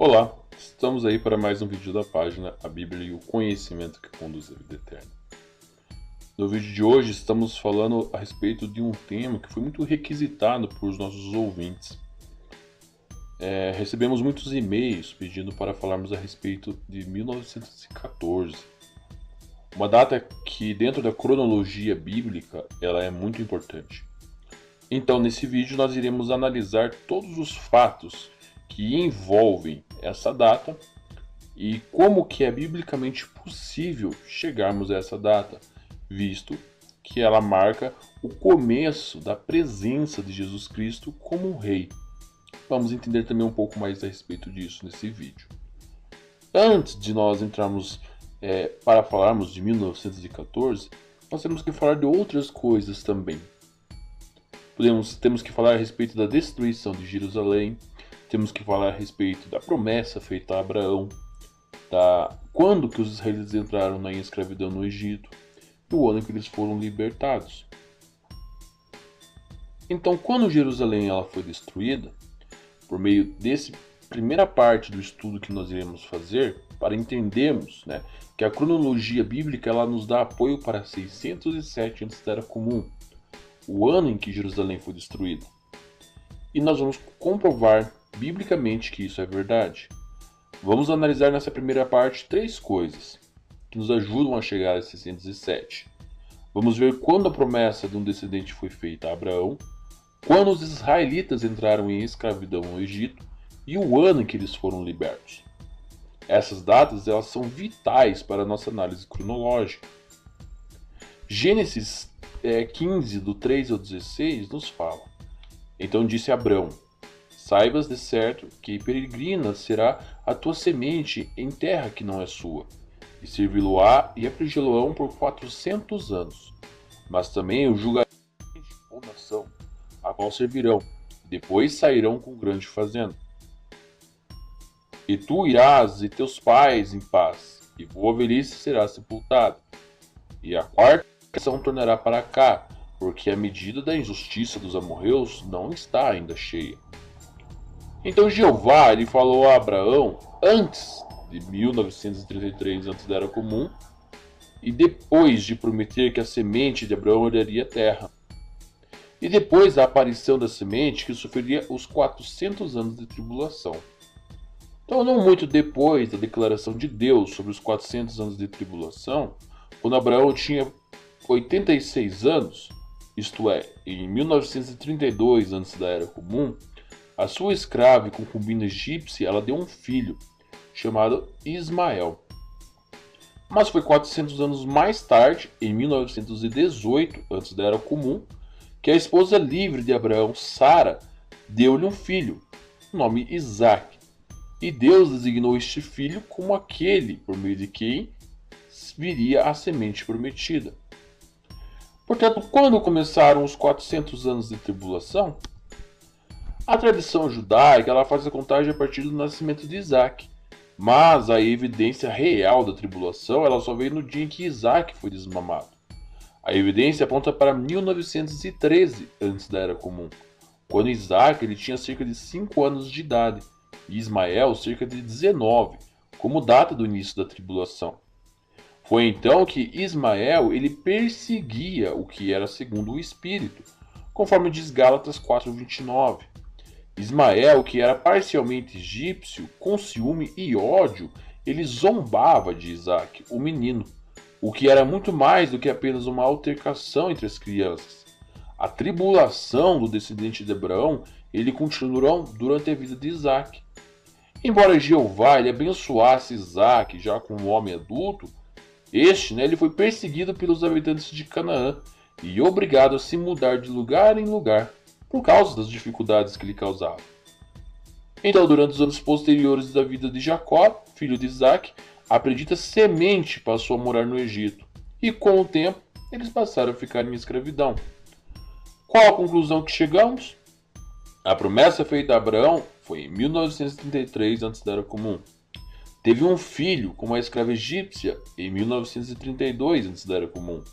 Olá, estamos aí para mais um vídeo da página A Bíblia e o Conhecimento que Conduz à Vida Eterna. No vídeo de hoje estamos falando a respeito de um tema que foi muito requisitado por nossos ouvintes. Recebemos muitos e-mails pedindo para falarmos a respeito de 1914, uma data que dentro da cronologia bíblica ela é muito importante. Então nesse vídeo nós iremos analisar todos os fatos que envolvem essa data e como que é biblicamente possível chegarmos a essa data, visto que ela marca o começo da presença de Jesus Cristo como rei. Vamos entender também um pouco mais a respeito disso nesse vídeo. Antes de nós entrarmos para falarmos de 1914, nós temos que falar de outras coisas também. Temos que falar a respeito da destruição de Jerusalém, temos que falar a respeito da promessa feita a Abraão, quando que os israelitas entraram na escravidão no Egito e o ano que eles foram libertados. Então, quando Jerusalém ela foi destruída, por meio dessa primeira parte do estudo que nós iremos fazer, para entendermos que a cronologia bíblica ela nos dá apoio para 607 antes da Era Comum, o ano em que Jerusalém foi destruída. E nós vamos comprovar biblicamente que isso é verdade. Vamos analisar nessa primeira parte três coisas que nos ajudam a chegar a 607. Vamos ver quando a promessa de um descendente foi feita a Abraão, quando os israelitas entraram em escravidão no Egito e o ano em que eles foram libertos. Essas datas elas são vitais para a nossa análise cronológica. Gênesis 15, do 3 ao 16, nos fala: Então disse Abrão: Saibas de certo que peregrina será a tua semente em terra que não é sua, e servi-lo-á e afligi-lo-ão por 400 anos. Mas também o julgarei ou nação, a qual servirão, depois sairão com grande fazenda. E tu irás e teus pais em paz, e boa velhice será sepultada. E a quarta geração tornará para cá, porque a medida da injustiça dos amorreus não está ainda cheia. Então Jeová ele falou a Abraão antes de 1933 antes da Era Comum, e depois de prometer que a semente de Abraão herdaria a terra. E depois da aparição da semente que sofreria os 400 anos de tribulação. Então, não muito depois da declaração de Deus sobre os 400 anos de tribulação, quando Abraão tinha 86 anos, isto é, em 1932 antes da Era Comum, a sua escrava e concubina egípcia ela deu um filho, chamado Ismael. Mas foi 400 anos mais tarde, em 1918 antes da Era Comum, que a esposa livre de Abraão, Sara, deu-lhe um filho, nome Isaque. E Deus designou este filho como aquele por meio de quem viria a semente prometida. Portanto, quando começaram os 400 anos de tribulação, a tradição judaica ela faz a contagem a partir do nascimento de Isaac, mas a evidência real da tribulação ela só veio no dia em que Isaac foi desmamado. A evidência aponta para 1913 antes da Era Comum, quando Isaac ele tinha cerca de 5 anos de idade e Ismael cerca de 19, como data do início da tribulação. Foi então que Ismael ele perseguia o que era segundo o Espírito, conforme diz Gálatas 4:29. Ismael, que era parcialmente egípcio, com ciúme e ódio, ele zombava de Isaac, o menino, o que era muito mais do que apenas uma altercação entre as crianças. A tribulação do descendente de Abraão ele continuará durante a vida de Isaac. Embora Jeová ele abençoasse Isaac já como um homem adulto, ele foi perseguido pelos habitantes de Canaã e obrigado a se mudar de lugar em lugar por causa das dificuldades que lhe causava. Então, durante os anos posteriores da vida de Jacó, filho de Isaac, a predita semente passou a morar no Egito e com o tempo eles passaram a ficar em escravidão. Qual a conclusão que chegamos? A promessa feita a Abraão foi em 1933 antes da Era Comum. Teve um filho com uma escrava egípcia em 1932 antes da Era Comum.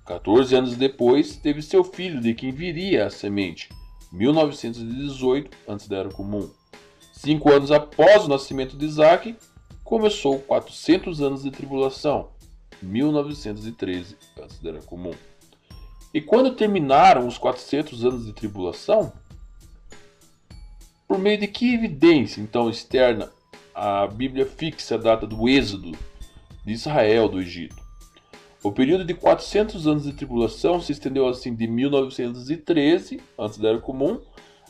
14 anos depois, teve seu filho de quem viria a semente, 1918 antes da Era Comum. 5 anos após o nascimento de Isaac, começou 400 anos de tribulação, 1913 antes da Era Comum. E quando terminaram os 400 anos de tribulação, por meio de que evidência então externa a Bíblia fixa a data do êxodo de Israel do Egito? O período de 400 anos de tribulação se estendeu assim de 1913 antes da Era Comum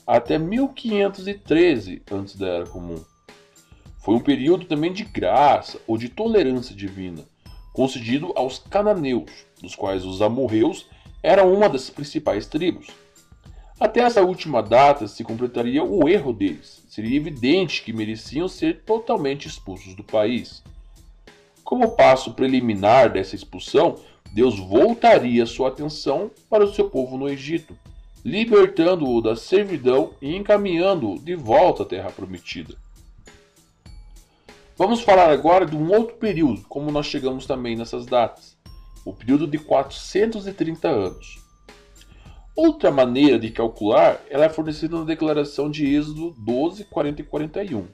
até 1513 antes da Era Comum. Foi um período também de graça ou de tolerância divina, concedido aos cananeus, dos quais os amorreus eram uma das principais tribos. Até essa última data se completaria o erro deles. Seria evidente que mereciam ser totalmente expulsos do país. Como passo preliminar dessa expulsão, Deus voltaria sua atenção para o seu povo no Egito, libertando-o da servidão e encaminhando-o de volta à terra prometida. Vamos falar agora de um outro período, como nós chegamos também nessas datas, o período de 430 anos. Outra maneira de calcular ela é fornecida na declaração de Êxodo 12, 40 e 41.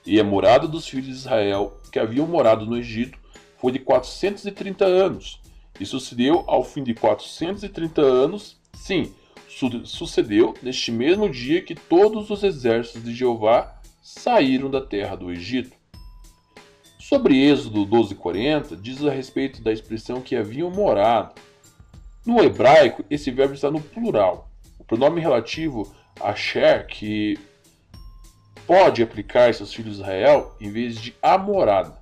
E a morada dos filhos de Israel, que haviam morado no Egito, foi de 430 anos, e sucedeu ao fim de 430 anos, sim, sucedeu neste mesmo dia que todos os exércitos de Jeová saíram da terra do Egito. Sobre Êxodo 12:40, diz a respeito da expressão que haviam morado. No hebraico, esse verbo está no plural. O pronome relativo asher, que pode aplicar-se aos filhos de Israel em vez de a morada.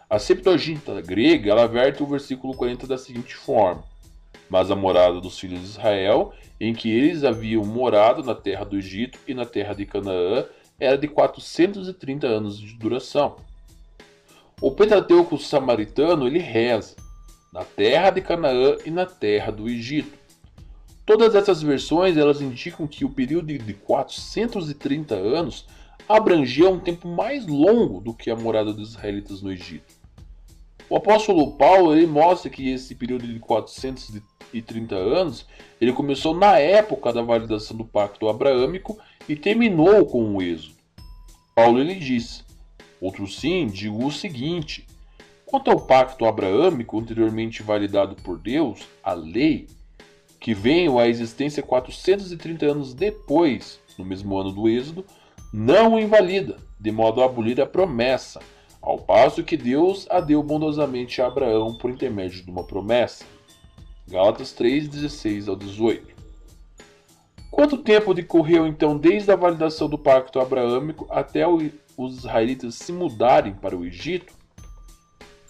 A Septuaginta grega ela verte o versículo 40 da seguinte forma: mas a morada dos filhos de Israel, em que eles haviam morado na terra do Egito e na terra de Canaã, era de 430 anos de duração. O Pentateuco samaritano ele reza: na terra de Canaã e na terra do Egito. Todas essas versões elas indicam que o período de 430 anos abrangia um tempo mais longo do que a morada dos israelitas no Egito. O apóstolo Paulo ele mostra que esse período de 430 anos ele começou na época da validação do pacto abraâmico e terminou com o êxodo. Paulo ele diz: outro sim, digo o seguinte: quanto ao pacto abraâmico anteriormente validado por Deus, a lei, que veio à existência 430 anos depois, no mesmo ano do êxodo, não o invalida, de modo a abolir a promessa, ao passo que Deus a deu bondosamente a Abraão por intermédio de uma promessa. Gálatas 3, 16 ao 18. Quanto tempo decorreu então desde a validação do pacto abraâmico até os israelitas se mudarem para o Egito?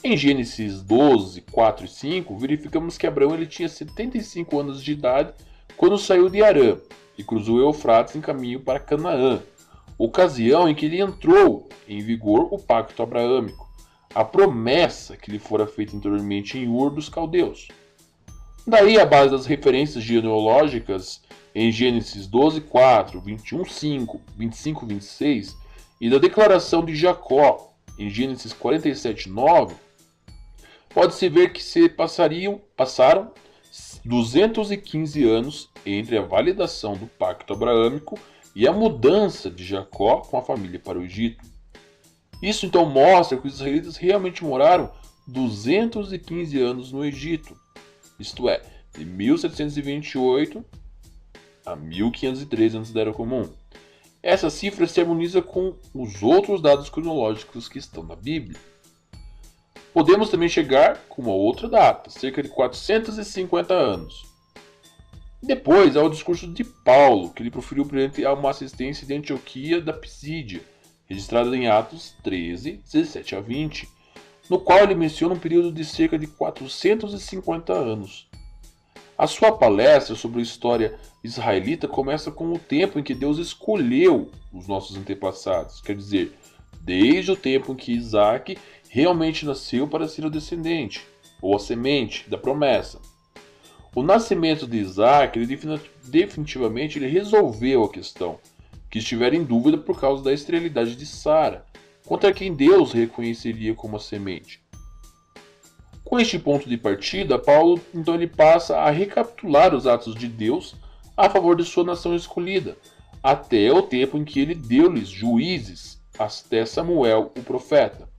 Em Gênesis 12, 4 e 5, verificamos que Abraão ele tinha 75 anos de idade quando saiu de Harã e cruzou o Eufrates em caminho para Canaã, ocasião em que ele entrou em vigor o pacto abraâmico, a promessa que lhe fora feita anteriormente em Ur dos Caldeus. Daí a base das referências genealógicas em Gênesis 12, 4, 21, 5, 25, 26 e da declaração de Jacó em Gênesis 47, 9, pode-se ver que passaram 215 anos entre a validação do pacto abraâmico e a mudança de Jacó com a família para o Egito. Isso então mostra que os israelitas realmente moraram 215 anos no Egito, isto é, de 1728 a 1513 antes da Era Comum. Essa cifra se harmoniza com os outros dados cronológicos que estão na Bíblia. Podemos também chegar com uma outra data, cerca de 450 anos. Depois há o discurso de Paulo, que ele proferiu perante a uma assistência de Antioquia da Pisídia, registrada em Atos 13, 17 a 20, no qual ele menciona um período de cerca de 450 anos. A sua palestra sobre a história israelita começa com o tempo em que Deus escolheu os nossos antepassados, quer dizer, desde o tempo em que Isaac realmente nasceu para ser o descendente, ou a semente da promessa. O nascimento de Isaac definitivamente resolveu a questão, que estivera em dúvida por causa da esterilidade de Sara, contra quem Deus reconheceria como a semente. Com este ponto de partida, Paulo então ele passa a recapitular os atos de Deus a favor de sua nação escolhida, até o tempo em que ele deu-lhes juízes, até Samuel, o profeta.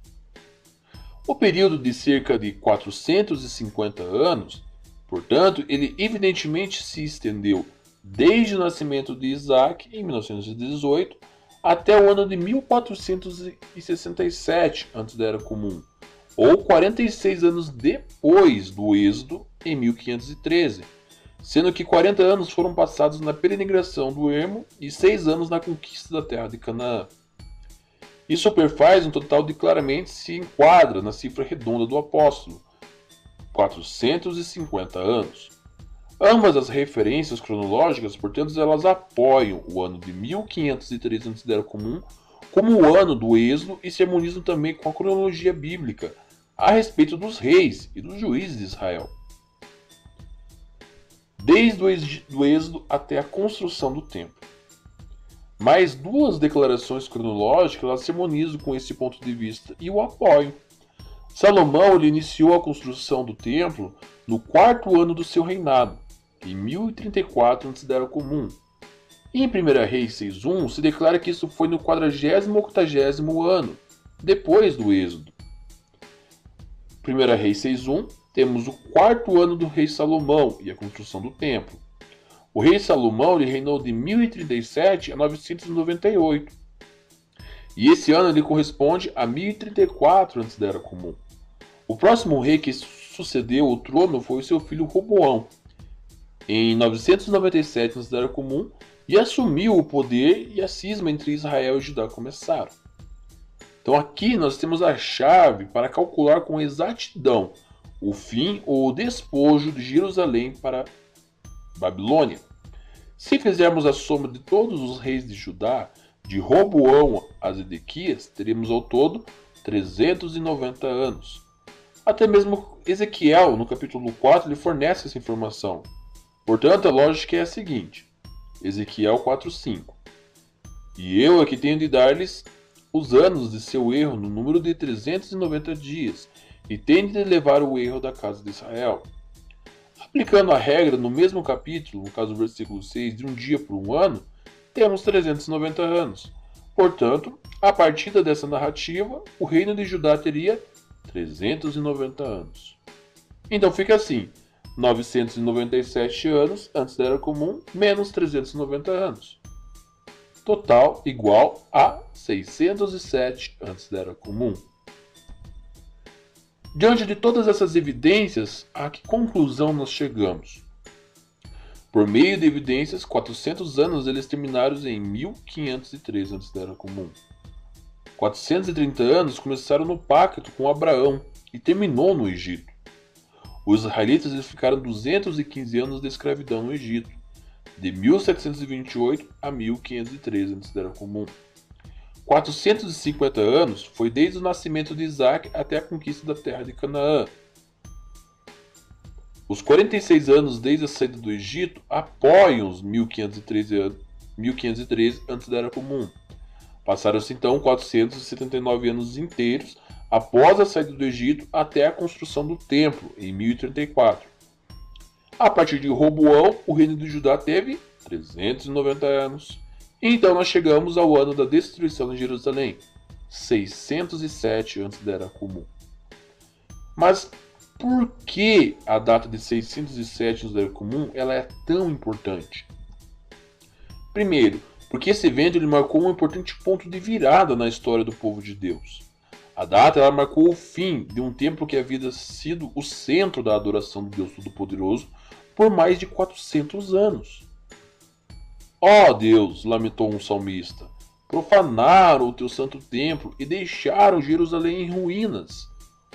O período de cerca de 450 anos, portanto, ele evidentemente se estendeu desde o nascimento de Isaac, em 1918, até o ano de 1467 antes da Era Comum, ou 46 anos depois do Êxodo, em 1513, sendo que 40 anos foram passados na peregrinação do ermo e 6 anos na conquista da terra de Canaã. Isso perfaz um total de claramente se enquadra na cifra redonda do apóstolo, 450 anos. Ambas as referências cronológicas, portanto, elas apoiam o ano de 1513 antes da Era Comum como o ano do Êxodo e se harmonizam também com a cronologia bíblica a respeito dos reis e dos juízes de Israel. Desde o Êxodo até a construção do templo. Mais duas declarações cronológicas elas se harmonizam com esse ponto de vista e o apoiam. Salomão ele iniciou a construção do templo no 4º ano do seu reinado, em 1034 antes da Era Comum. Em 1 Reis 6.1 se declara que isso foi no 40º ou 80º ano, depois do Êxodo. 1 Reis 6.1 temos o 4º ano do rei Salomão e a construção do templo. O rei Salomão ele reinou de 1037 a 998. E esse ano ele corresponde a 1034 antes da Era Comum. O próximo rei que sucedeu o trono foi o seu filho Roboão, em 997 antes da Era Comum, e assumiu o poder e a cisma entre Israel e Judá começaram. Então aqui nós temos a chave para calcular com exatidão o fim ou o despojo de Jerusalém para Babilônia. Se fizermos a soma de todos os reis de Judá, de Roboão a Zedequias, teremos ao todo 390 anos. Até mesmo Ezequiel, no capítulo 4, lhe fornece essa informação. Portanto, a lógica é a seguinte: Ezequiel 4:5. E eu aqui tenho de dar-lhes os anos de seu erro no número de 390 dias, e tenho de levar o erro da casa de Israel. Aplicando a regra no mesmo capítulo, no caso do versículo 6, de um dia por um ano, temos 390 anos. Portanto, a partir dessa narrativa, o reino de Judá teria 390 anos. Então fica assim: 997 anos antes da Era Comum, menos 390 anos. Total igual a 607 antes da Era Comum. Diante de todas essas evidências, a que conclusão nós chegamos? Por meio de evidências, 400 anos eles terminaram em 1503 antes da Era Comum. 430 anos começaram no pacto com Abraão e terminou no Egito. Os israelitas eles ficaram 215 anos de escravidão no Egito, de 1728 a 1513 antes da Era Comum. 450 anos foi desde o nascimento de Isaac até a conquista da terra de Canaã. Os 46 anos desde a saída do Egito apoiam os 1513 antes da Era Comum. Passaram-se então 479 anos inteiros após a saída do Egito até a construção do templo, em 1034. A partir de Roboão, o reino de Judá teve 390 anos. Então nós chegamos ao ano da destruição de Jerusalém, 607 antes da Era Comum. Mas por que a data de 607 antes da Era Comum ela é tão importante? Primeiro, porque esse evento ele marcou um importante ponto de virada na história do povo de Deus. A data ela marcou o fim de um templo que havia sido o centro da adoração do Deus Todo-Poderoso por mais de 400 anos. Ó Deus, lamentou um salmista, profanaram o teu santo templo e deixaram Jerusalém em ruínas,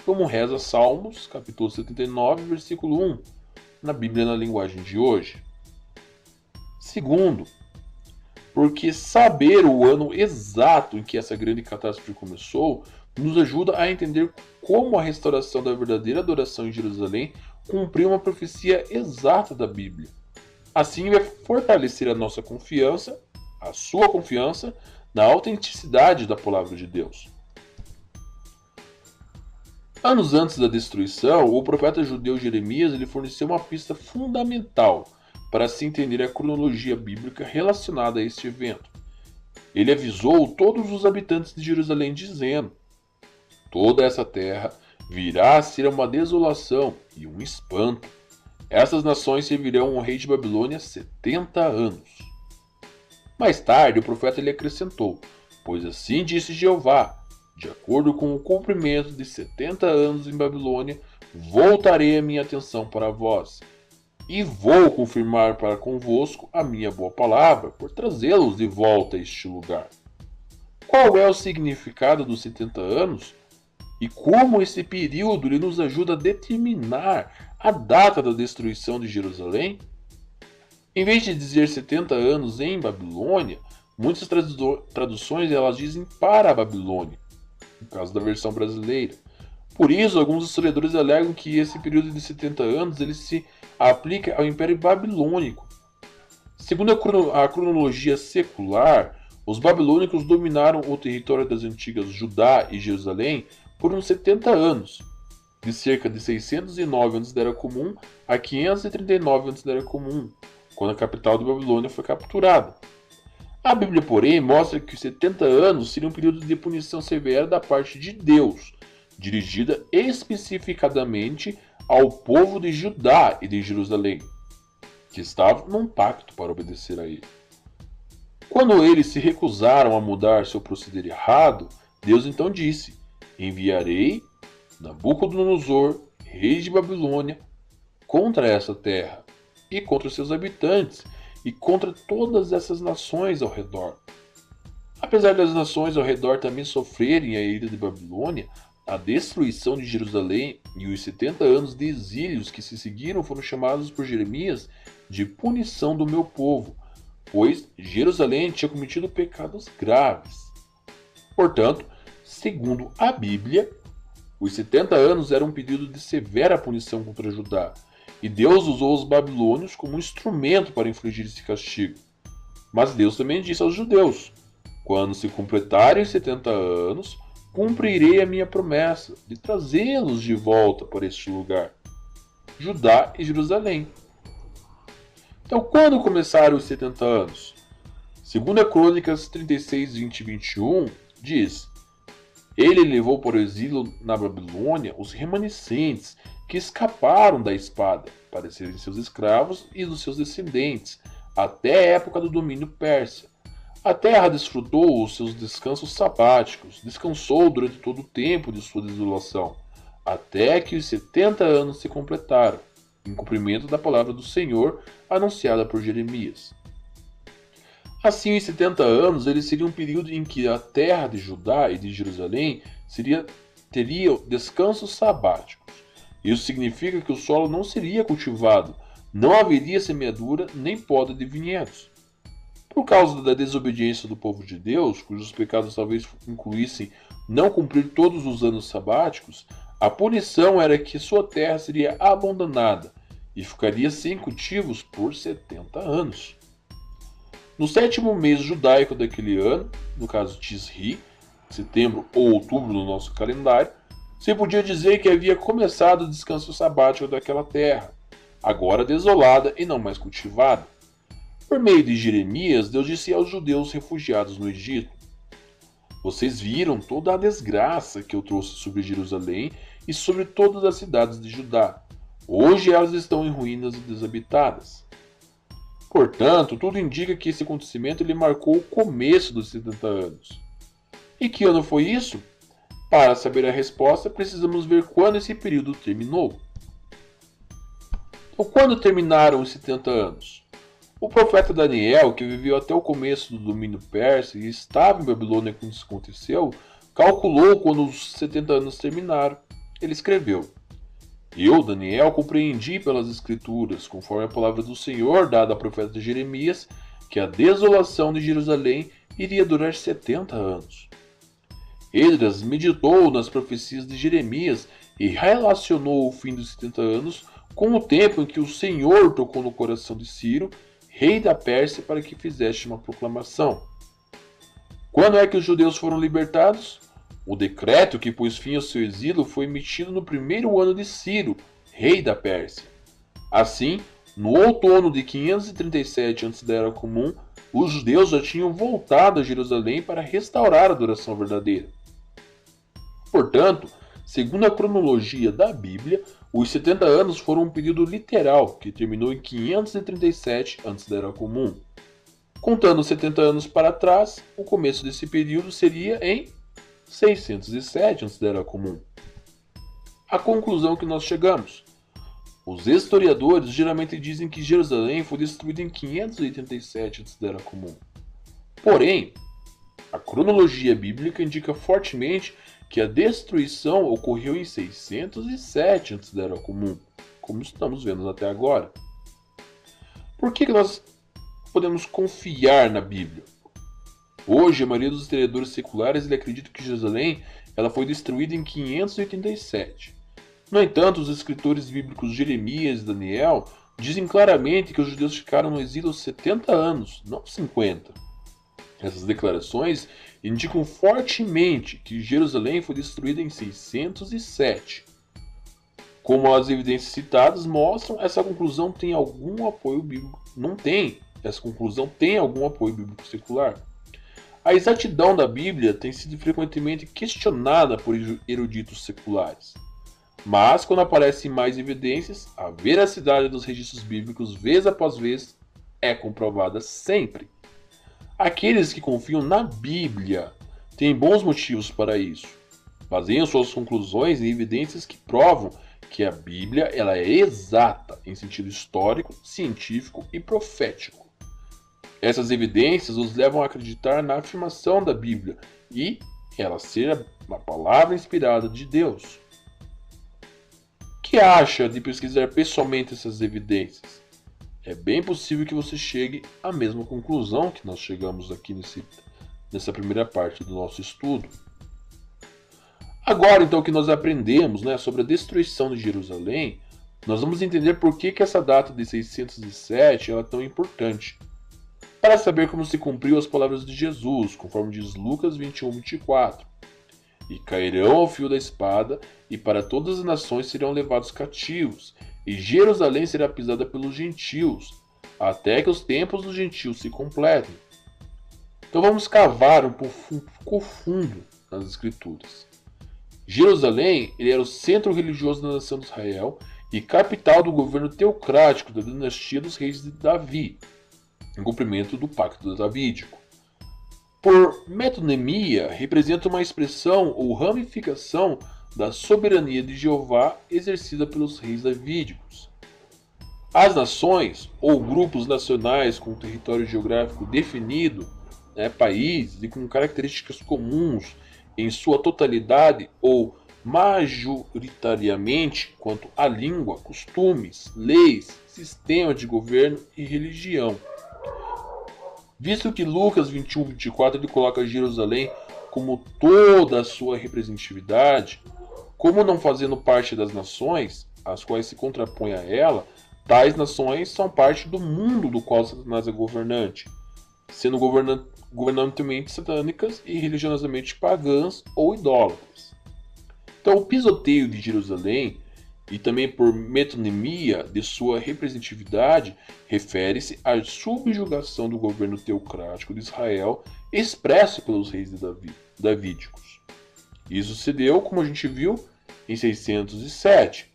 como reza Salmos, capítulo 79, versículo 1, na Bíblia na linguagem de hoje. Segundo, porque saber o ano exato em que essa grande catástrofe começou nos ajuda a entender como a restauração da verdadeira adoração em Jerusalém cumpriu uma profecia exata da Bíblia. Assim vai fortalecer a nossa confiança, a sua confiança, na autenticidade da palavra de Deus. Anos antes da destruição, o profeta judeu Jeremias ele forneceu uma pista fundamental para se entender a cronologia bíblica relacionada a este evento. Ele avisou todos os habitantes de Jerusalém dizendo: toda essa terra virá a ser uma desolação e um espanto. Essas nações servirão ao rei de Babilônia 70 anos. Mais tarde, o profeta lhe acrescentou: pois assim disse Jeová, de acordo com o cumprimento de 70 anos em Babilônia, voltarei a minha atenção para vós, e vou confirmar para convosco a minha boa palavra, por trazê-los de volta a este lugar. Qual é o significado dos 70 anos? E como esse período ele nos ajuda a determinar a data da destruição de Jerusalém? Em vez de dizer 70 anos em Babilônia, muitas traduções elas dizem para a Babilônia, no caso da versão brasileira. Por isso, alguns historiadores alegam que esse período de 70 anos ele se aplica ao Império Babilônico. Segundo a cronologia secular, os babilônicos dominaram o território das antigas Judá e Jerusalém por uns 70 anos, de cerca de 609 antes da Era Comum a 539 antes da Era Comum, quando a capital de Babilônia foi capturada. A Bíblia, porém, mostra que os 70 anos seriam um período de punição severa da parte de Deus, dirigida especificadamente ao povo de Judá e de Jerusalém, que estavam num pacto para obedecer a ele. Quando eles se recusaram a mudar seu proceder errado, Deus então disse: enviarei Nabucodonosor, rei de Babilônia, contra essa terra, e contra seus habitantes, e contra todas essas nações ao redor. Apesar das nações ao redor também sofrerem a ira de Babilônia, a destruição de Jerusalém e os 70 anos de exílios que se seguiram foram chamados por Jeremias de punição do meu povo, pois Jerusalém tinha cometido pecados graves. Portanto, segundo a Bíblia, os 70 anos eram um período de severa punição contra Judá, e Deus usou os babilônios como um instrumento para infligir esse castigo. Mas Deus também disse aos judeus: quando se completarem os 70 anos, cumprirei a minha promessa de trazê-los de volta para este lugar, Judá e Jerusalém. Então, quando começaram os 70 anos? Segundo a Crônicas 36, 20 e 21, diz: ele levou para o exílio na Babilônia os remanescentes que escaparam da espada, para serem seus escravos e dos seus descendentes, até a época do domínio persa. A terra desfrutou os seus descansos sabáticos, descansou durante todo o tempo de sua desolação, até que os 70 anos se completaram, em cumprimento da palavra do Senhor anunciada por Jeremias. Assim, os 70 anos eles seriam um período em que a terra de Judá e de Jerusalém teria descansos sabáticos. Isso significa que o solo não seria cultivado, não haveria semeadura nem poda de vinhedos. Por causa da desobediência do povo de Deus, cujos pecados talvez incluíssem não cumprir todos os anos sabáticos, a punição era que sua terra seria abandonada e ficaria sem cultivos por 70 anos. No sétimo mês judaico daquele ano, no caso Tisri, setembro ou outubro no nosso calendário, se podia dizer que havia começado o descanso sabático daquela terra, agora desolada e não mais cultivada. Por meio de Jeremias, Deus disse aos judeus refugiados no Egito: vocês viram toda a desgraça que eu trouxe sobre Jerusalém e sobre todas as cidades de Judá. Hoje elas estão em ruínas e desabitadas. Portanto, tudo indica que esse acontecimento ele marcou o começo dos 70 anos. E que ano foi isso? Para saber a resposta, precisamos ver quando esse período terminou. Então, quando terminaram os 70 anos? O profeta Daniel, que viveu até o começo do domínio persa e estava em Babilônia quando isso aconteceu, calculou quando os 70 anos terminaram. Ele escreveu: eu, Daniel, compreendi pelas Escrituras, conforme a palavra do Senhor dada ao profeta Jeremias, que a desolação de Jerusalém iria durar 70 anos. Esdras meditou nas profecias de Jeremias e relacionou o fim dos 70 anos com o tempo em que o Senhor tocou no coração de Ciro, rei da Pérsia, para que fizesse uma proclamação. Quando é que os judeus foram libertados? O decreto que pôs fim ao seu exílio foi emitido no primeiro ano de Ciro, rei da Pérsia. Assim, No outono de 537 antes da Era Comum, os judeus já tinham voltado a Jerusalém para restaurar a adoração verdadeira. Portanto, segundo a cronologia da Bíblia, os 70 anos foram um período literal que terminou em 537 antes da Era Comum. Contando 70 anos para trás, o começo desse período seria em 607 antes da Era Comum. A conclusão que nós chegamos: os historiadores geralmente dizem que Jerusalém foi destruída em 587 antes da Era Comum. Porém, a cronologia bíblica indica fortemente que a destruição ocorreu em 607 antes da Era Comum, como estamos vendo até agora. Por que nós podemos confiar na Bíblia? Hoje, a maioria dos historiadores seculares acredita que Jerusalém foi destruída em 587. No entanto, os escritores bíblicos Jeremias e Daniel dizem claramente que os judeus ficaram no exílio 70 anos, não 50. Essas declarações indicam fortemente que Jerusalém foi destruída em 607. Como as evidências citadas mostram, essa conclusão tem algum apoio bíblico? Não tem. Essa conclusão tem algum apoio bíblico secular? A exatidão da Bíblia tem sido frequentemente questionada por eruditos seculares. Mas, quando aparecem mais evidências, a veracidade dos registros bíblicos, vez após vez, é comprovada sempre. Aqueles que confiam na Bíblia têm bons motivos para isso. Baseiam suas conclusões em evidências que provam que a Bíblia é exata em sentido histórico, científico e profético. Essas evidências os levam a acreditar na afirmação da Bíblia e ela ser a palavra inspirada de Deus. O que acha de pesquisar pessoalmente essas evidências? É bem possível que você chegue à mesma conclusão que nós chegamos aqui nessa primeira parte do nosso estudo. Agora, então, que nós aprendemos sobre a destruição de Jerusalém, nós vamos entender por que essa data de 607 é tão importante. Para saber como se cumpriu as palavras de Jesus, conforme diz Lucas 21, 24. E cairão ao fio da espada, e para todas as nações serão levados cativos, e Jerusalém será pisada pelos gentios, até que os tempos dos gentios se completem. Então vamos cavar um pouco fundo nas Escrituras. Jerusalém era o centro religioso da nação de Israel e capital do governo teocrático da dinastia dos reis de Davi, em cumprimento do pacto davídico. Por metonemia, representa uma expressão ou ramificação da soberania de Jeová exercida pelos reis davídicos. As nações, ou grupos nacionais com território geográfico definido, países e com características comuns em sua totalidade ou majoritariamente quanto à língua, costumes, leis, sistema de governo e religião. Visto que Lucas 21, 24 ele coloca Jerusalém como toda a sua representatividade, como não fazendo parte das nações, as quais se contrapõem a ela, tais nações são parte do mundo do qual Satanás é governante, sendo governamentalmente satânicas e religiosamente pagãs ou idólatras. Então o pisoteio de Jerusalém, e também por metonemia de sua representatividade, refere-se à subjugação do governo teocrático de Israel expresso pelos reis davídicos. Isso se deu, como a gente viu, em 607.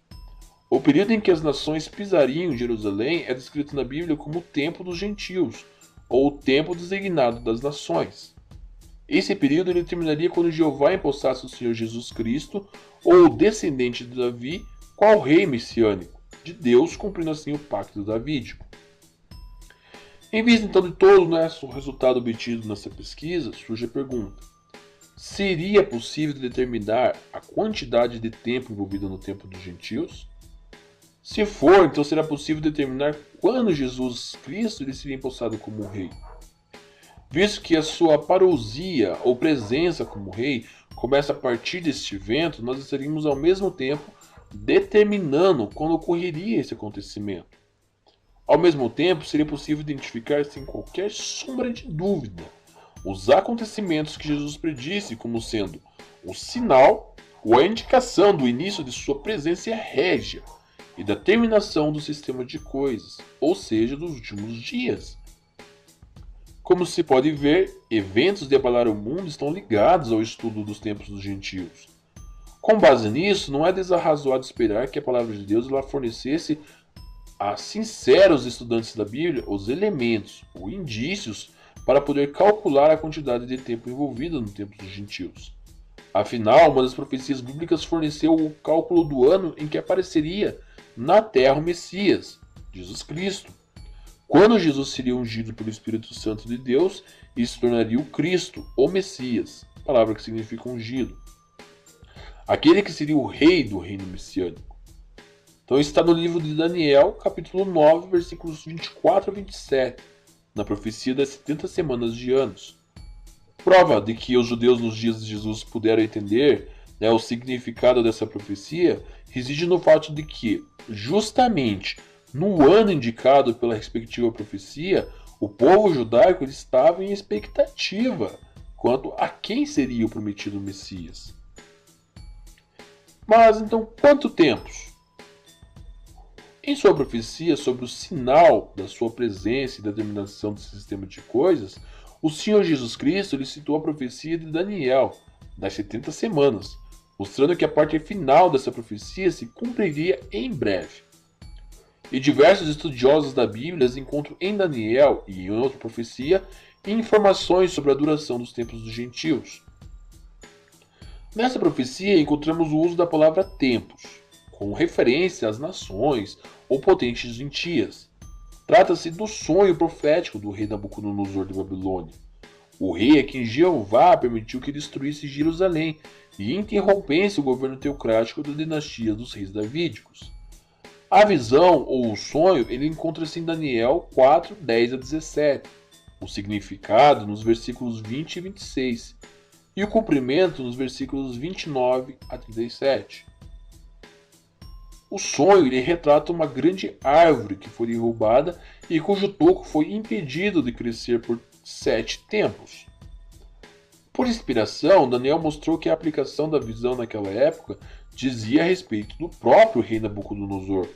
O período em que as nações pisariam em Jerusalém é descrito na Bíblia como o tempo dos gentios, ou o tempo designado das nações. Esse período ele terminaria quando Jeová empossasse o Senhor Jesus Cristo, ou o descendente de Davi, qual rei messiânico de Deus, cumprindo assim o pacto davídico. Em vista então de todo o resultado obtido nessa pesquisa, surge a pergunta: seria possível determinar a quantidade de tempo envolvida no tempo dos gentios? Se for, então será possível determinar quando Jesus Cristo ele seria empossado como rei? Visto que a sua parousia ou presença como rei começa a partir deste evento, nós estaríamos ao mesmo tempo determinando quando ocorreria esse acontecimento. Ao mesmo tempo, seria possível identificar sem qualquer sombra de dúvida os acontecimentos que Jesus predisse como sendo o sinal ou a indicação do início de sua presença régia e da terminação do sistema de coisas, ou seja, dos últimos dias. Como se pode ver, eventos de abalar o mundo estão ligados ao estudo dos tempos dos gentios. Com base nisso, não é desarrazoado esperar que a palavra de Deus ela fornecesse a sinceros estudantes da Bíblia os elementos ou indícios para poder calcular a quantidade de tempo envolvida no tempo dos gentios. Afinal, uma das profecias bíblicas forneceu o cálculo do ano em que apareceria na terra o Messias, Jesus Cristo. Quando Jesus seria ungido pelo Espírito Santo de Deus e se tornaria o Cristo, o Messias, palavra que significa ungido. Aquele que seria o rei do reino messiânico. Então está no livro de Daniel, capítulo 9, versículos 24 a 27, na profecia das 70 semanas de anos. Prova de que os judeus nos dias de Jesus puderam entender o significado dessa profecia reside no fato de que, justamente no ano indicado pela respectiva profecia, o povo judaico estava em expectativa quanto a quem seria o prometido Messias. Mas então, quanto tempo? Em sua profecia sobre o sinal da sua presença e da terminação desse sistema de coisas, o Senhor Jesus Cristo ele citou a profecia de Daniel, das 70 semanas, mostrando que a parte final dessa profecia se cumpriria em breve. E diversos estudiosos da Bíblia encontram em Daniel e em outra profecia informações sobre a duração dos tempos dos gentios. Nessa profecia encontramos o uso da palavra tempos, com referência às nações ou potentes gentias. Trata-se do sonho profético do rei Nabucodonosor de Babilônia. O rei a quem Jeová permitiu que destruísse Jerusalém e interrompesse o governo teocrático da dinastia dos reis davídicos. A visão ou o sonho ele encontra-se em Daniel 4, 10 a 17, o significado nos versículos 20 e 26 e o cumprimento nos versículos 29 a 37. O sonho ele retrata uma grande árvore que foi derrubada e cujo toco foi impedido de crescer por 7 tempos. Por inspiração, Daniel mostrou que a aplicação da visão naquela época dizia a respeito do próprio rei Nabucodonosor,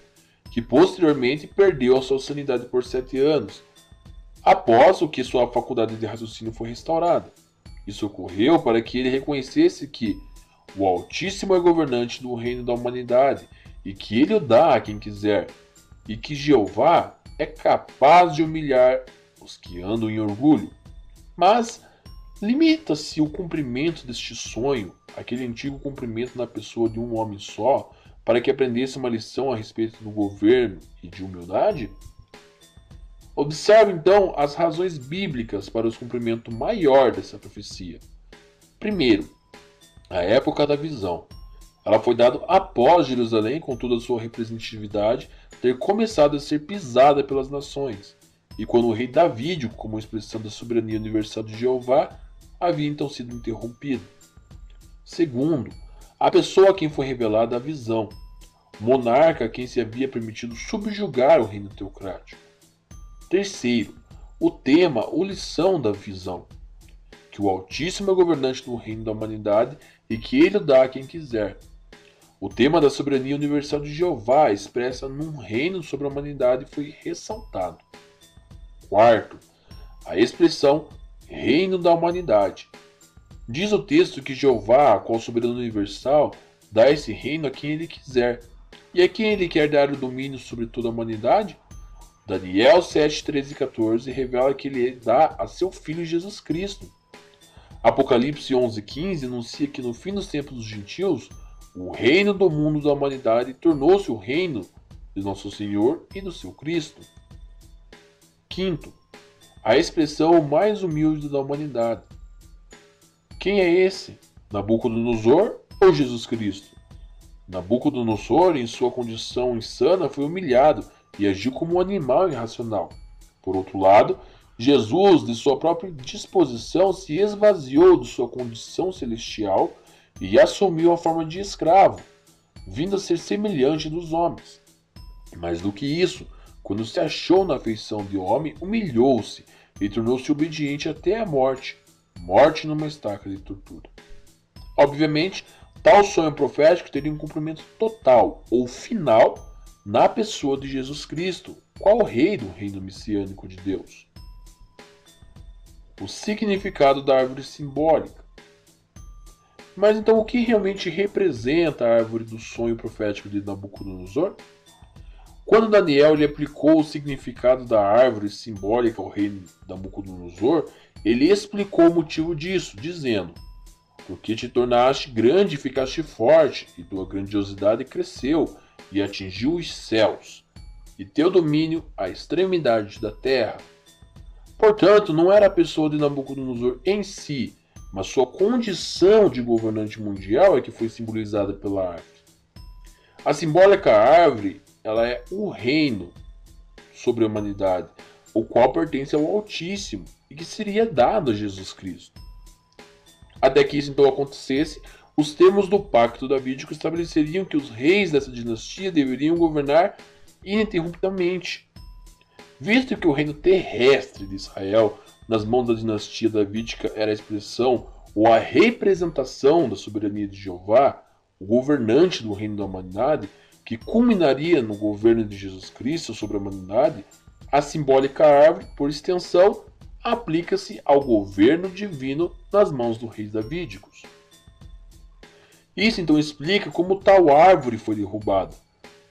que posteriormente perdeu a sua sanidade por 7 anos, após o que sua faculdade de raciocínio foi restaurada. Isso ocorreu para que ele reconhecesse que o Altíssimo é governante do reino da humanidade e que ele o dá a quem quiser, e que Jeová é capaz de humilhar os que andam em orgulho. Mas limita-se o cumprimento deste sonho, aquele antigo cumprimento na pessoa de um homem só, para que aprendesse uma lição a respeito do governo e de humildade? Observe então as razões bíblicas para o cumprimento maior dessa profecia. Primeiro, a época da visão. Ela foi dada após Jerusalém, com toda a sua representatividade, ter começado a ser pisada pelas nações, e quando o rei Davídio, como expressão da soberania universal de Jeová, havia então sido interrompido. Segundo, a pessoa a quem foi revelada a visão, o monarca a quem se havia permitido subjugar o reino teocrático. Terceiro, o tema ou lição da visão, que o Altíssimo é governante do reino da humanidade e que ele o dá a quem quiser. O tema da soberania universal de Jeová expressa num reino sobre a humanidade foi ressaltado. Quarto, a expressão reino da humanidade. Diz o texto que Jeová, qual soberano universal, dá esse reino a quem ele quiser. E a quem ele quer dar o domínio sobre toda a humanidade? Daniel 7, 13 e 14 revela que ele dá a seu filho Jesus Cristo. Apocalipse 11, 15 anuncia que no fim dos tempos dos gentios, o reino do mundo da humanidade tornou-se o reino de nosso Senhor e do seu Cristo. Quinto, a expressão mais humilde da humanidade. Quem é esse? Nabucodonosor ou Jesus Cristo? Nabucodonosor, em sua condição insana, foi humilhado e agiu como um animal irracional. Por outro lado, Jesus, de sua própria disposição, se esvaziou de sua condição celestial e assumiu a forma de escravo, vindo a ser semelhante dos homens. Mais do que isso, quando se achou na feição de homem, humilhou-se e tornou-se obediente até a morte, morte numa estaca de tortura. Obviamente, tal sonho profético teria um cumprimento total ou final na pessoa de Jesus Cristo, qual rei do reino messiânico de Deus. O significado da árvore simbólica. Mas então o que realmente representa a árvore do sonho profético de Nabucodonosor? Quando Daniel lhe aplicou o significado da árvore simbólica ao rei Nabucodonosor, ele explicou o motivo disso, dizendo: porque te tornaste grande e ficaste forte, e tua grandiosidade cresceu e atingiu os céus, e teu domínio a extremidade da terra. Portanto, não era a pessoa de Nabucodonosor em si, mas sua condição de governante mundial é que foi simbolizada pela árvore. A simbólica árvore, ela é o reino sobre a humanidade, o qual pertence ao Altíssimo e que seria dado a Jesus Cristo. Até que isso então acontecesse, os termos do pacto davídico estabeleceriam que os reis dessa dinastia deveriam governar ininterruptamente. Visto que o reino terrestre de Israel, nas mãos da dinastia davídica, era a expressão ou a representação da soberania de Jeová, o governante do reino da humanidade, que culminaria no governo de Jesus Cristo sobre a humanidade, a simbólica árvore, por extensão, aplica-se ao governo divino nas mãos dos reis davídicos. Isso então explica como tal árvore foi derrubada,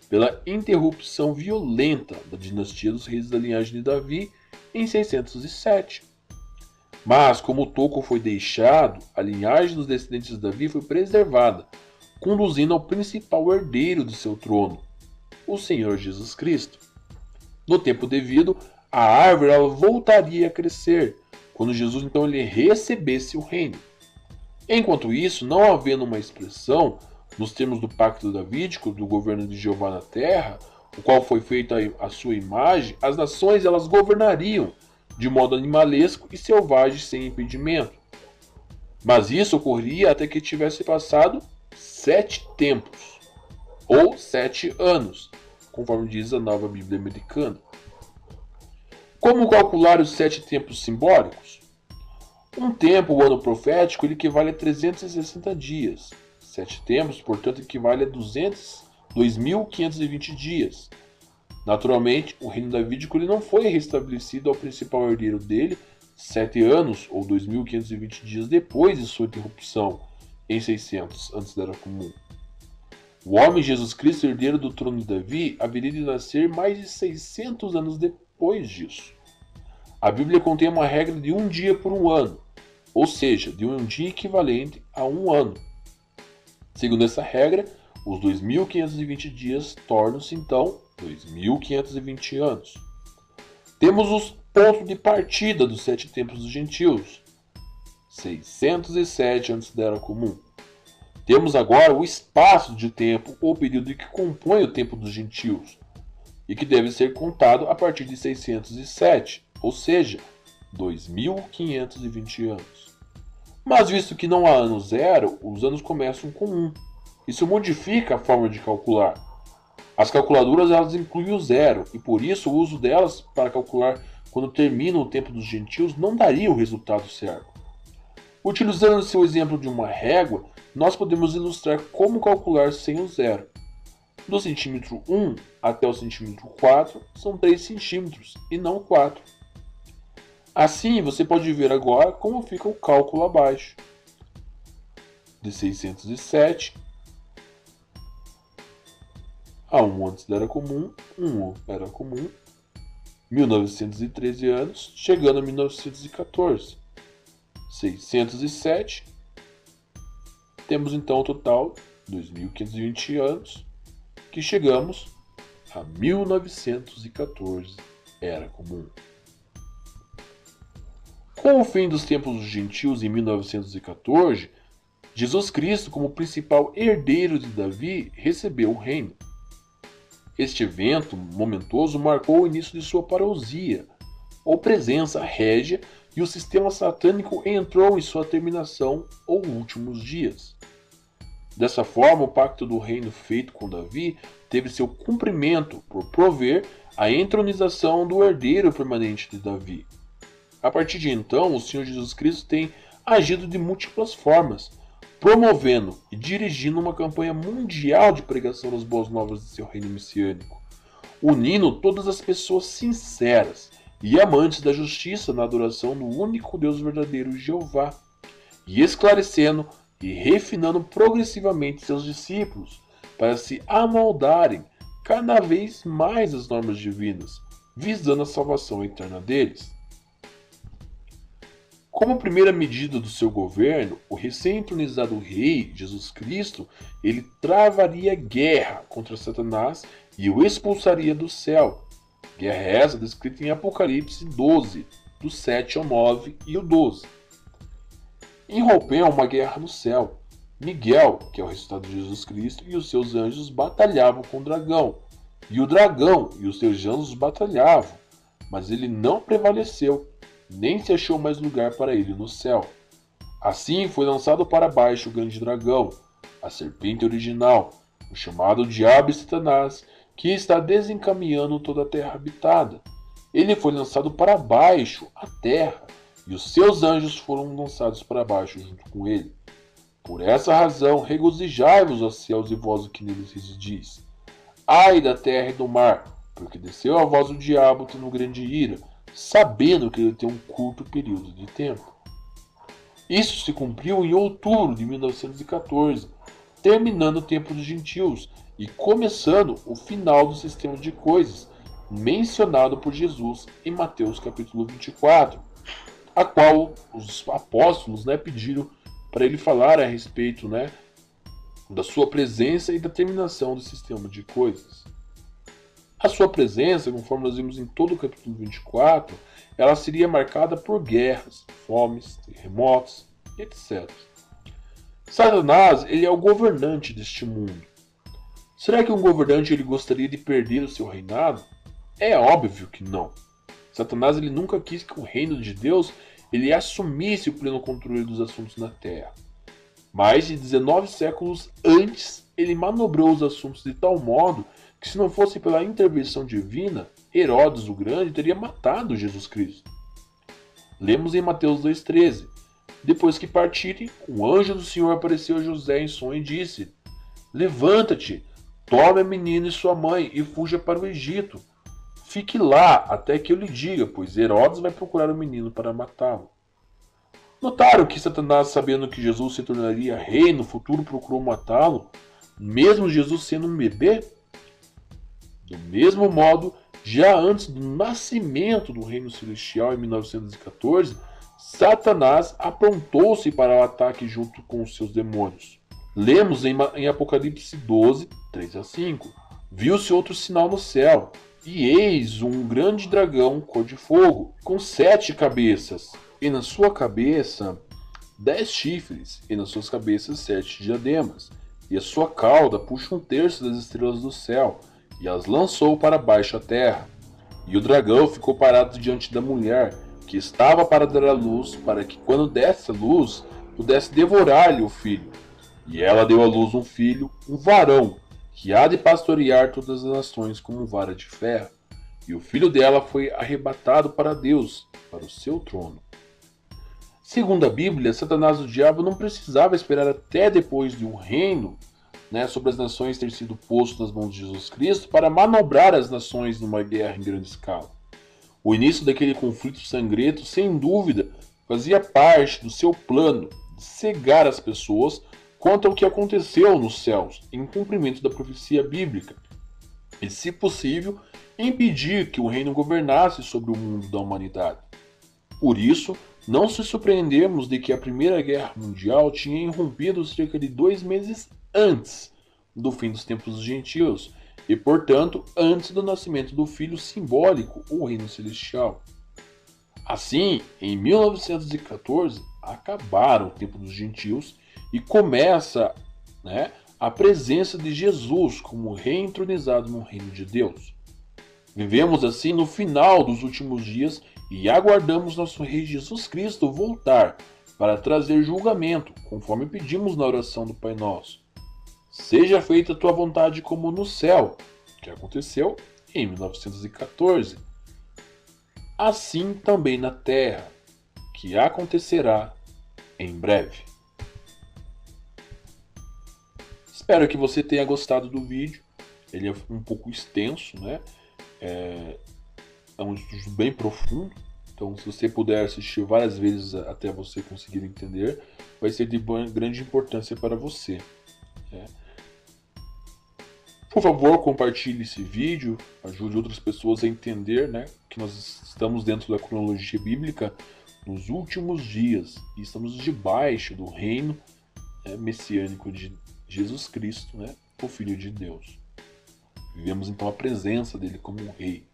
pela interrupção violenta da dinastia dos reis da linhagem de Davi em 607. Mas, como o toco foi deixado, a linhagem dos descendentes de Davi foi preservada, conduzindo ao principal herdeiro de seu trono, o Senhor Jesus Cristo. No tempo devido, a árvore ela voltaria a crescer, quando Jesus então ele recebesse o reino. Enquanto isso, não havendo uma expressão, nos termos do pacto davídico, do governo de Jeová na terra, o qual foi feita a sua imagem, as nações elas governariam de modo animalesco e selvagem sem impedimento. Mas isso ocorria até que tivesse passado 7 tempos, ou 7 anos, conforme diz a Nova Bíblia Americana. Como calcular os 7 tempos simbólicos? Um tempo, o ano profético, ele equivale a 360 dias. 7 tempos, portanto, equivale a 2.520 dias. Naturalmente, o reino davídico ele não foi restabelecido ao principal herdeiro dele 7 anos ou 2.520 dias depois de sua interrupção, em 600, antes da Era Comum. O homem Jesus Cristo, herdeiro do trono de Davi, haveria de nascer mais de 600 anos depois disso. A Bíblia contém uma regra de 1 dia por 1 ano, ou seja, de 1 dia equivalente a 1 ano. Segundo essa regra, os 2.520 dias tornam-se então 2.520 anos. Temos os pontos de partida dos 7 tempos dos gentios, 607 antes da Era Comum. Temos agora o espaço de tempo ou período que compõe o tempo dos gentios, e que deve ser contado a partir de 607, ou seja, 2.520 anos. Mas visto que não há ano zero, os anos começam com 1. Isso modifica a forma de calcular. As calculadoras elas incluem o zero, e por isso o uso delas para calcular quando termina o tempo dos gentios não daria o resultado certo. Utilizando o seu exemplo de uma régua, nós podemos ilustrar como calcular sem o zero. Do centímetro 1 até o centímetro 4 são 3 centímetros e não 4. Assim, você pode ver agora como fica o cálculo abaixo. De 607 a 1 antes da Era Comum, 1 Era Comum, 1913 anos, chegando a 1914. 607, temos então o total 2.520 anos, que chegamos a 1914, Era Comum. Com o fim dos tempos dos gentios em 1914, Jesus Cristo, como principal herdeiro de Davi, recebeu o reino. Este evento momentoso marcou o início de sua parousia, ou presença régia, e o sistema satânico entrou em sua terminação ou últimos dias. Dessa forma, o pacto do reino feito com Davi teve seu cumprimento por prover a entronização do herdeiro permanente de Davi. A partir de então, o Senhor Jesus Cristo tem agido de múltiplas formas, promovendo e dirigindo uma campanha mundial de pregação das boas novas de seu reino messiânico, unindo todas as pessoas sinceras e amantes da justiça na adoração do único Deus verdadeiro Jeová, e esclarecendo e refinando progressivamente seus discípulos para se amoldarem cada vez mais às normas divinas, visando a salvação eterna deles. Como primeira medida do seu governo, o recém-entronizado rei Jesus Cristo, ele travaria guerra contra Satanás e o expulsaria do céu. Guerra essa descrita em Apocalipse 12, do 7 ao 9 e o 12. Irrompeu uma guerra no céu. Miguel, que é o resultado de Jesus Cristo, e os seus anjos batalhavam com o dragão. E o dragão e os seus anjos batalhavam, mas ele não prevaleceu, nem se achou mais lugar para ele no céu. Assim foi lançado para baixo o grande dragão, a serpente original, o chamado Diabo e Satanás, que está desencaminhando toda a terra habitada. Ele foi lançado para baixo, a terra, e os seus anjos foram lançados para baixo junto com ele. Por essa razão, regozijai-vos, ó céus, e vós o que neles residis. Ai da terra e do mar, porque desceu a vós o diabo tendo grande ira, sabendo que ele tem um curto período de tempo. Isso se cumpriu em outubro de 1914, terminando o tempo dos gentios e começando o final do sistema de coisas mencionado por Jesus em Mateus capítulo 24, a qual os apóstolos pediram para ele falar a respeito da sua presença e da terminação do sistema de coisas. A sua presença, conforme nós vimos em todo o capítulo 24, ela seria marcada por guerras, fomes, terremotos, etc. Satanás, ele é o governante deste mundo. Será que um governante ele gostaria de perder o seu reinado? É óbvio que não. Satanás ele nunca quis que o reino de Deus ele assumisse o pleno controle dos assuntos na Terra. Mais de 19 séculos antes, ele manobrou os assuntos de tal modo que, se não fosse pela intervenção divina, Herodes o Grande teria matado Jesus Cristo. Lemos em Mateus 2,13: Depois que partirem, o anjo do Senhor apareceu a José em sonho e disse: Levanta-te, tome a menina e sua mãe e fuja para o Egito. Fique lá até que eu lhe diga, pois Herodes vai procurar o menino para matá-lo. Notaram que Satanás, sabendo que Jesus se tornaria rei no futuro, procurou matá-lo, mesmo Jesus sendo um bebê? Do mesmo modo, já antes do nascimento do reino celestial em 1914, Satanás aprontou-se para o ataque junto com os seus demônios. Lemos em Apocalipse 12, 3 a 5. Viu-se outro sinal no céu, e eis um grande dragão cor de fogo, com 7 cabeças, e na sua cabeça 10 chifres, e nas suas cabeças 7 diademas, e a sua cauda puxa 1/3 das estrelas do céu, e as lançou para baixo à terra. E o dragão ficou parado diante da mulher, que estava para dar à luz, para que, quando desse a luz, pudesse devorar-lhe o filho. E ela deu à luz um filho, um varão, que há de pastorear todas as nações como vara de ferro. E o filho dela foi arrebatado para Deus, para o seu trono. Segundo a Bíblia, Satanás, o diabo, não precisava esperar até depois de um reino sobre as nações ter sido posto nas mãos de Jesus Cristo para manobrar as nações numa guerra em grande escala. O início daquele conflito sangrento, sem dúvida, fazia parte do seu plano de cegar as pessoas quanto ao que aconteceu nos céus, em cumprimento da profecia bíblica, e, se possível, impedir que o reino governasse sobre o mundo da humanidade. Por isso, não se surpreendemos de que a Primeira Guerra Mundial tinha irrompido cerca de 2 meses antes do fim dos tempos dos gentios, e, portanto, antes do nascimento do Filho simbólico, o Reino Celestial. Assim, em 1914, acabaram o tempo dos gentios e começa a presença de Jesus como rei entronizado no reino de Deus. Vivemos assim no final dos últimos dias e aguardamos nosso Rei Jesus Cristo voltar para trazer julgamento, conforme pedimos na oração do Pai Nosso. Seja feita a tua vontade como no céu, que aconteceu em 1914. Assim também na terra, que acontecerá em breve. Espero que você tenha gostado do vídeo. Ele é um pouco extenso, É um estudo bem profundo. Então, se você puder assistir várias vezes até você conseguir entender, vai ser de grande importância para você. Né? Por favor, compartilhe esse vídeo, ajude outras pessoas a entender, né, que nós estamos dentro da cronologia bíblica nos últimos dias e estamos debaixo do reino messiânico de Jesus Cristo, né, o Filho de Deus. Vivemos então a presença dele como um rei.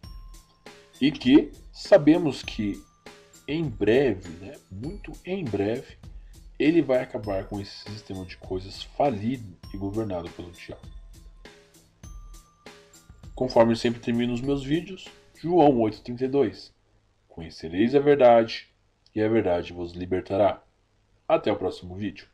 E que sabemos que em breve, né, muito em breve, ele vai acabar com esse sistema de coisas falido e governado pelo diabo. Conforme eu sempre termino os meus vídeos, João 8,32. Conhecereis a verdade, e a verdade vos libertará. Até o próximo vídeo.